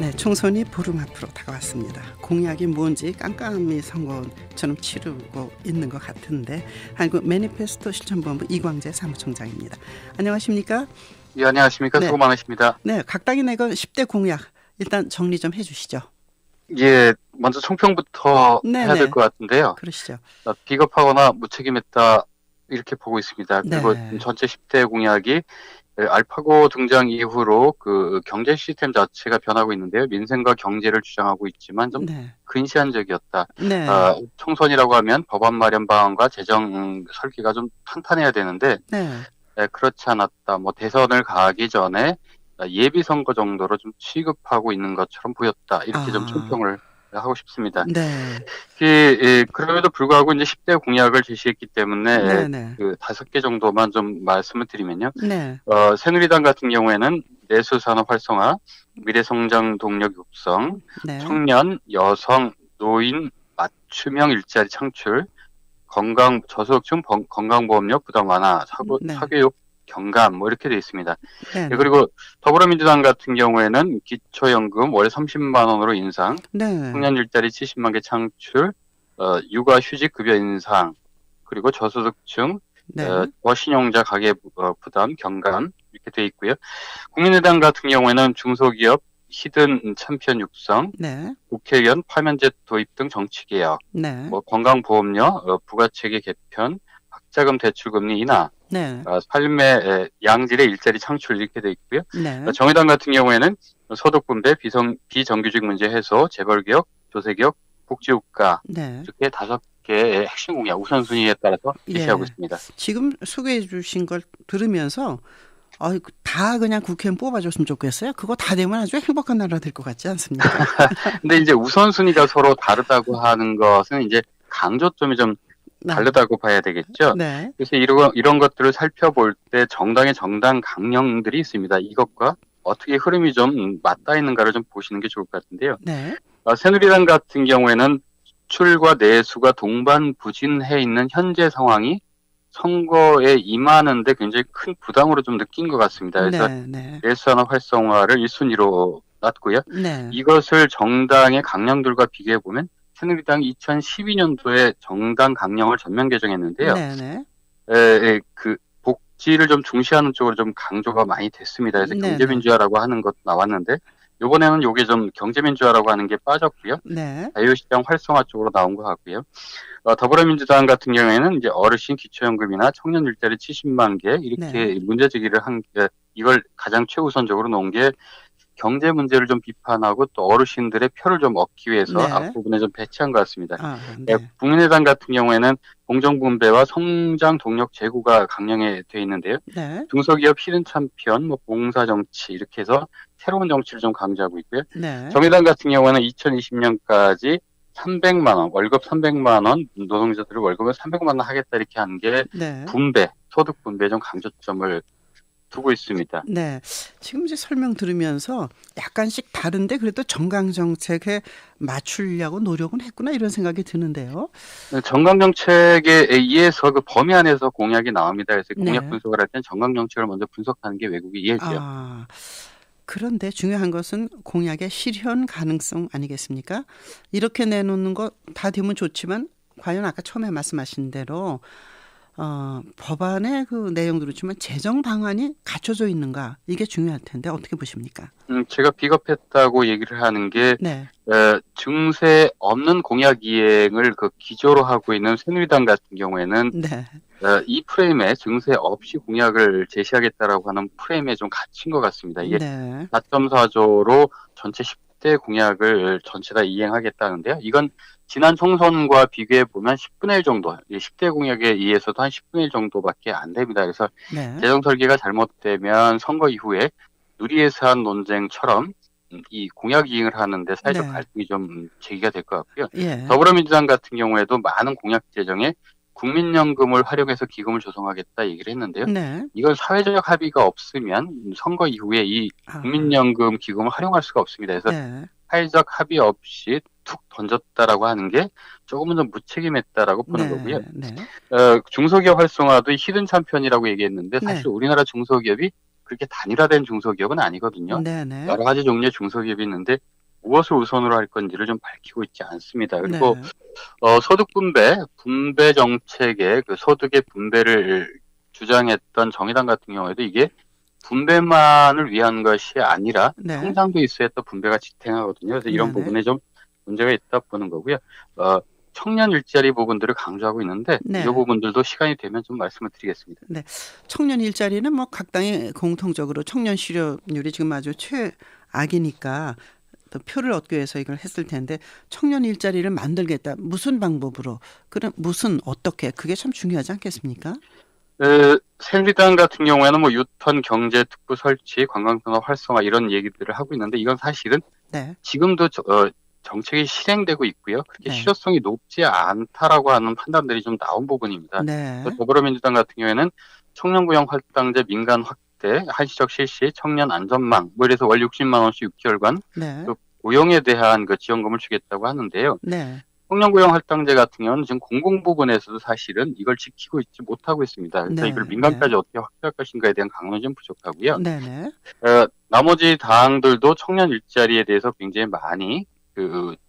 네, 총선이 보름 앞으로 다가왔습니다. 공약이 뭔지 깜깜이 선거처럼 치르고 있는 것 같은데 한국 매니페스토 실천본부 이광재 사무총장입니다. 안녕하십니까? 예, 안녕하십니까. 네. 수고 많으십니다. 네, 각 당이 내건 10대 공약 일단 정리 좀 해주시죠. 예, 먼저 총평부터 해야 될 것 같은데요. 그러시죠. 비겁하거나 무책임했다 이렇게 보고 있습니다. 그리고 네. 전체 10대 공약이 알파고 등장 이후로 그 경제 시스템 자체가 변하고 있는데요. 민생과 경제를 주장하고 있지만 좀 근시안적이었다. 네. 총선이라고 하면 법안 마련 방안과 재정 설계가 좀 탄탄해야 되는데 그렇지 않았다. 뭐 대선을 가기 전에 예비 선거 정도로 좀 취급하고 있는 것처럼 보였다. 이렇게 좀 총평을 하고 싶습니다. 네. 그럼에도 불구하고 이제 10대 공약을 제시했기 때문에 네. 그 5개 정도만 좀 말씀을 드리면요. 네. 새누리당 같은 경우에는 내수 산업 활성화, 미래 성장 동력 육성, 청년, 여성, 노인 맞춤형 일자리 창출, 저소득층 건강보험료 부담 완화, 사교육 경감 뭐 이렇게 돼 있습니다. 그리고 더불어민주당 같은 경우에는 기초연금 월 30만 원으로 인상, 청년 일자리 70만 개 창출, 육아휴직 급여 인상, 그리고 저소득층 저신용자 가계 부담 경감 이렇게 돼 있고요. 국민의당 같은 경우에는 중소기업 히든 챔피언 육성, 국회의원 파면제 도입 등 정치개혁, 뭐 건강보험료, 부가체계 개편, 학자금 대출금리 인하, 삶의 양질의 일자리 창출 이렇게 돼 있고요. 정의당 같은 경우에는 소득 분배, 비정규직 문제 해소, 재벌개혁, 조세개혁, 복지국가 이렇게 5개의 핵심 공약 우선순위에 따라서 제시하고 있습니다. 지금 소개해 주신 걸 들으면서 다 그냥 국회의원 뽑아줬으면 좋겠어요. 그거 다 되면 아주 행복한 나라 될 것 같지 않습니까? 근데 이제 우선순위가 서로 다르다고 하는 것은 이제 강조점이 좀 다르다고 봐야 되겠죠. 그래서 이런 것들을 살펴볼 때 정당의 정당 강령들이 있습니다. 이것과 어떻게 흐름이 좀 맞닿아 있는가를 좀 보시는 게 좋을 것 같은데요. 새누리당 같은 경우에는 수출과 내수가 동반부진해 있는 현재 상황이 선거에 임하는데 굉장히 큰 부담으로 좀 느낀 것 같습니다. 그래서 내수산업 활성화를 1순위로 놨고요. 이것을 정당의 강령들과 비교해 보면 새누리당이 2012년도에 정당 강령을 전면 개정했는데요. 그 복지를 좀 중시하는 쪽으로 좀 강조가 많이 됐습니다. 그래서 경제민주화라고 하는 것 나왔는데 이번에는 이게 좀 경제민주화라고 하는 게 빠졌고요. 자유시장 활성화 쪽으로 나온 것 같고요. 더불어민주당 같은 경우에는 이제 어르신 기초연금이나 청년 일자리 70만 개 이렇게 문제 제기를 이걸 가장 최우선적으로 놓은 게 경제 문제를 좀 비판하고 또 어르신들의 표를 좀 얻기 위해서 앞부분에 좀 배치한 것 같습니다. 국민의당 같은 경우에는 공정분배와 성장 동력 제고가 강령에 되어 있는데요. 중소기업 히든 챔피언, 뭐 봉사정치 이렇게 해서 새로운 정치를 좀 강조하고 있고요. 정의당 같은 경우는 2020년까지 300만 원, 월급 300만 원, 노동자들을 월급을 300만 원 하겠다 이렇게 하는 게 소득 분배에 좀 강조점을 두고 있습니다. 지금 이제 설명 들으면서 약간씩 다른데 그래도 정강정책에 맞추려고 노력은 했구나 이런 생각이 드는데요. 정강정책에 의해서 그 범위 안에서 공약이 나옵니다. 그래서 공약 분석을 할 때는 정강정책을 먼저 분석하는 게 외국의 이해죠. 그런데 중요한 것은 공약의 실현 가능성 아니겠습니까? 이렇게 내놓는 거 다 되면 좋지만 과연 아까 처음에 말씀하신 대로 법안의 그 내용도 그렇지만 재정 방안이 갖춰져 있는가 이게 중요할 텐데 어떻게 보십니까? 제가 비겁했다고 얘기를 하는 게 증세 없는 공약 이행을 그 기조로 하고 있는 새누리당 같은 경우에는 이 프레임에 증세 없이 공약을 제시하겠다라고 하는 프레임에 좀 갇힌 것 같습니다. 이게 4.4조로 전체 10대 공약을 전체 다 이행하겠다는데요. 이건 지난 총선과 비교해 보면 10분의 1 정도, 10대 공약에 의해서도 한 10분의 1 정도밖에 안 됩니다. 그래서 재정 설계가 잘못되면 선거 이후에 누리예산 논쟁처럼 이 공약 이행을 하는데 사회적 갈등이 좀 제기가 될 것 같고요. 더불어민주당 같은 경우에도 많은 공약 재정에 국민연금을 활용해서 기금을 조성하겠다 얘기를 했는데요. 이건 사회적 합의가 없으면 선거 이후에 이 국민연금 기금을 활용할 수가 없습니다. 그래서 사회적 합의 없이 툭 던졌다라고 하는 게 조금은 좀 무책임했다라고 보는 거고요. 중소기업 활성화도 히든 챔피언이라고 얘기했는데 사실 우리나라 중소기업이 그렇게 단일화된 중소기업은 아니거든요. 네네. 여러 가지 종류의 중소기업이 있는데 무엇을 우선으로 할 건지를 좀 밝히고 있지 않습니다. 그리고 소득 분배 정책의 그 소득의 분배를 주장했던 정의당 같은 경우에도 이게 분배만을 위한 것이 아니라 성장도 있어야 또 분배가 지탱하거든요. 그래서 이런 부분에 좀 문제가 있다 보는 거고요. 청년 일자리 부분들을 강조하고 있는데 이 부분들도 시간이 되면 좀 말씀을 드리겠습니다. 네, 청년 일자리는 뭐 각 당이 공통적으로 청년 실업률이 지금 아주 최악이니까 또 표를 얻기 위해서 이걸 했을 텐데 청년 일자리를 만들겠다. 무슨 방법으로? 그럼 무슨 어떻게? 그게 참 중요하지 않겠습니까? 새누리당 같은 경우에는 뭐 유턴 경제 특구 설치, 관광산업 활성화 이런 얘기들을 하고 있는데 이건 사실은 지금도 정책이 실행되고 있고요. 그렇게 실효성이 높지 않다라고 하는 판단들이 좀 나온 부분입니다. 더불어민주당 같은 경우에는 청년고용 할당제 민간 확대, 한시적 실시, 청년 안전망, 뭐 이래서 월 60만 원씩 6개월간 또 고용에 대한 그 지원금을 주겠다고 하는데요. 청년고용 할당제 같은 경우는 지금 공공 부분에서도 사실은 이걸 지키고 있지 못하고 있습니다. 그래서 이걸 민간까지 어떻게 확대할 것인가에 대한 강론이 좀 부족하고요. 나머지 당들도 청년 일자리에 대해서 굉장히 많이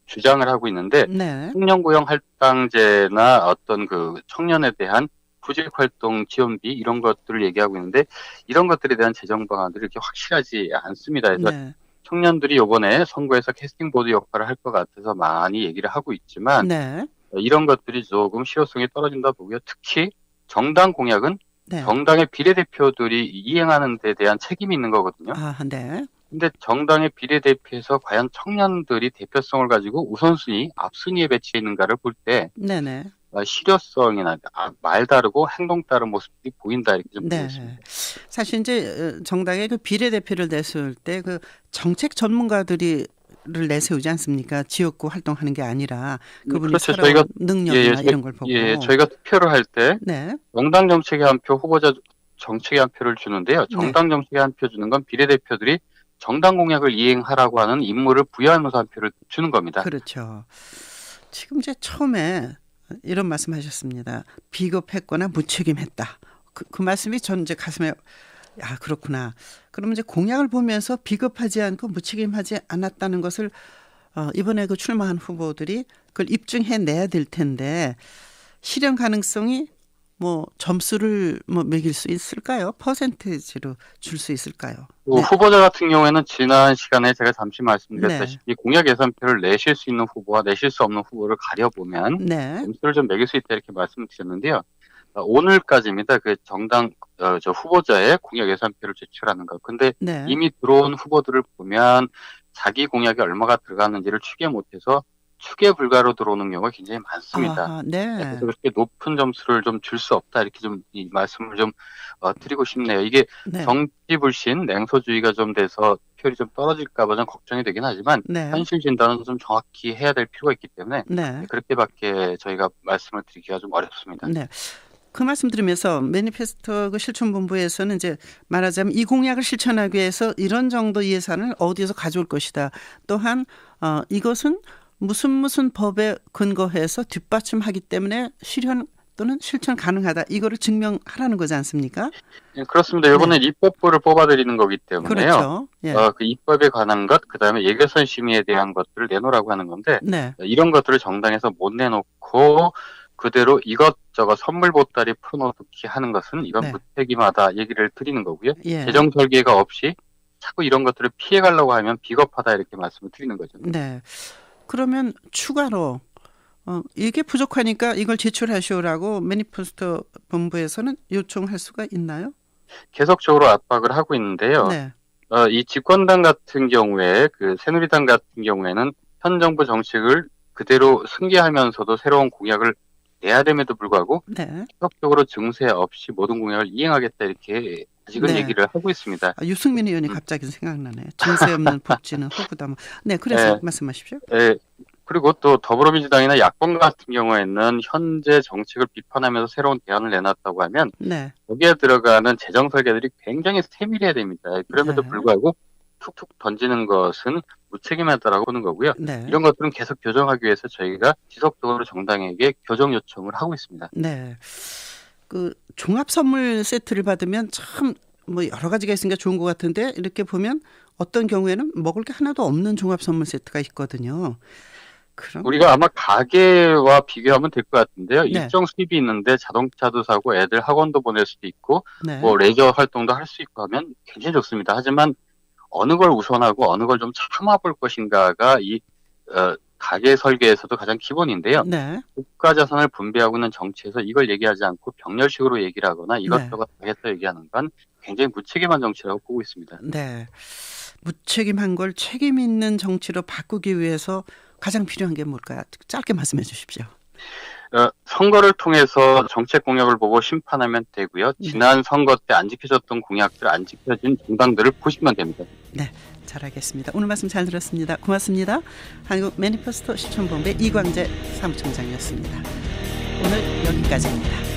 주장을 하고 있는데 청년고용 할당제나 어떤 그 청년에 대한 구직활동 지원비 이런 것들을 얘기하고 있는데 이런 것들에 대한 재정 방안들이 이렇게 확실하지 않습니다. 그래서 청년들이 이번에 선거에서 캐스팅 보드 역할을 할 것 같아서 많이 얘기를 하고 있지만 이런 것들이 조금 실효성이 떨어진다 보고요. 특히 정당 공약은 정당의 비례대표들이 이행하는 데 대한 책임이 있는 거거든요. 근데 정당의 비례대표에서 과연 청년들이 대표성을 가지고 우선순위, 앞순위에 배치해 있는가를 볼 때 실효성이나 말 다르고 행동 다른 모습들이 보인다 이렇게 좀 보고 있습니다. 사실 이제 정당의 그 비례대표를 내세울 때 그 정책 전문가들이 를 내세우지 않습니까? 지역구 활동하는 게 아니라 그분이 살아온 능력이나 이런 걸 보고. 저희가 투표를 할 때 정당 정책에 한 표, 후보자 정책에 한 표를 주는데요. 정당 정책에 한 표 주는 건 비례대표들이 정당 공약을 이행하라고 하는 임무를 부여하면서 한 표를 주는 겁니다. 그렇죠. 지금 이제 처음에 이런 말씀하셨습니다. 비겁했거나 무책임했다. 그 말씀이 전 이제 가슴에 그렇구나. 그러면 이제 공약을 보면서 비겁하지 않고 무책임하지 않았다는 것을 이번에 그 출마한 후보들이 그걸 입증해내야 될 텐데 실현 가능성이 뭐 점수를 뭐 매길 수 있을까요? 퍼센테이지로 줄 수 있을까요? 후보자 같은 경우에는 지난 시간에 제가 잠시 말씀드렸다시피 공약 예산표를 내실 수 있는 후보와 내실 수 없는 후보를 가려보면 점수를 좀 매길 수 있다 이렇게 말씀을 드렸는데요. 오늘까지입니다. 그 정당 저 후보자의 공약 예산표를 제출하는 거. 근데 이미 들어온 후보들을 보면 자기 공약이 얼마가 들어갔는지를 추계 못해서 추계 불가로 들어오는 경우가 굉장히 많습니다. 그래서 그렇게 높은 점수를 좀 줄 수 없다 이렇게 좀 이 말씀을 좀 드리고 싶네요. 이게 정치 불신, 냉소주의가 좀 돼서 표율이 좀 떨어질까 봐 좀 걱정이 되긴 하지만 현실 진단은 좀 정확히 해야 될 필요가 있기 때문에 그렇게밖에 저희가 말씀을 드리기가 좀 어렵습니다. 그 말씀 들으면서 매니페스토 그 실천본부에서는 이제 말하자면 이 공약을 실천하기 위해서 이런 정도 예산을 어디서 가져올 것이다. 또한 이것은 무슨 법에 근거해서 뒷받침하기 때문에 실현 또는 실천 가능하다. 이거를 증명하라는 거지 않습니까? 그렇습니다. 이번엔 입법부를 뽑아드리는 거기 때문에요. 그렇죠. 그 입법에 관한 것, 그다음에 예결선 심의에 대한 것들을 내놓으라고 하는 건데 이런 것들을 정당에서 못 내놓고 그대로 이것저것 선물 보따리 풀어놓기 하는 것은 이건 무책임하다 얘기를 드리는 거고요. 재정 설계가 없이 자꾸 이런 것들을 피해가려고 하면 비겁하다 이렇게 말씀을 드리는 거죠. 그러면 추가로 이게 부족하니까 이걸 제출하시오라고 매니페스토 본부에서는 요청할 수가 있나요? 계속적으로 압박을 하고 있는데요. 이 집권당 같은 경우에 그 새누리당 같은 경우에는 현 정부 정책을 그대로 승계하면서도 새로운 공약을 내야 됨에도 불구하고 계속적으로 증세 없이 모든 공약을 이행하겠다 이렇게 아직은 얘기를 하고 있습니다. 유승민 의원이 갑자기 생각나네. 증세 없는 복지는 호구다. 그래서 말씀하십시오. 그리고 또 더불어민주당이나 야권 같은 경우에는 현재 정책을 비판하면서 새로운 대안을 내놨다고 하면 거기에 들어가는 재정 설계들이 굉장히 세밀해야 됩니다. 그럼에도 불구하고 툭툭 던지는 것은 무책임하다라고 보는 거고요. 이런 것들은 계속 교정하기 위해서 저희가 지속적으로 정당에게 교정 요청을 하고 있습니다. 그 종합 선물 세트를 받으면 참 뭐 여러 가지가 있으니까 좋은 것 같은데 이렇게 보면 어떤 경우에는 먹을 게 하나도 없는 종합 선물 세트가 있거든요. 그럼 우리가 아마 가게와 비교하면 될 것 같은데요. 네. 일정 수입이 있는데 자동차도 사고 애들 학원도 보낼 수도 있고 네. 뭐 레저 활동도 할 수 있고 하면 굉장히 좋습니다. 하지만 어느 걸 우선하고 어느 걸 좀 참아볼 것인가가 이 가계 설계에서도 가장 기본인데요. 네. 국가 자산을 분배하고 있는 정치에서 이걸 얘기하지 않고 병렬식으로 얘기를 하거나 이것저것 하겠다 얘기하는 건 굉장히 무책임한 정치라고 보고 있습니다. 네. 무책임한 걸 책임 있는 정치로 바꾸기 위해서 가장 필요한 게 뭘까요? 짧게 말씀해 주십시오. 선거를 통해서 정책 공약을 보고 심판하면 되고요. 지난 선거 때 안 지켜졌던 공약들, 안 지켜진 정당들을 보시면 됩니다. 네, 잘 알겠습니다. 오늘 말씀 잘 들었습니다. 고맙습니다. 한국 매니페스토 실천본부의 이광재 사무총장이었습니다. 오늘 여기까지입니다.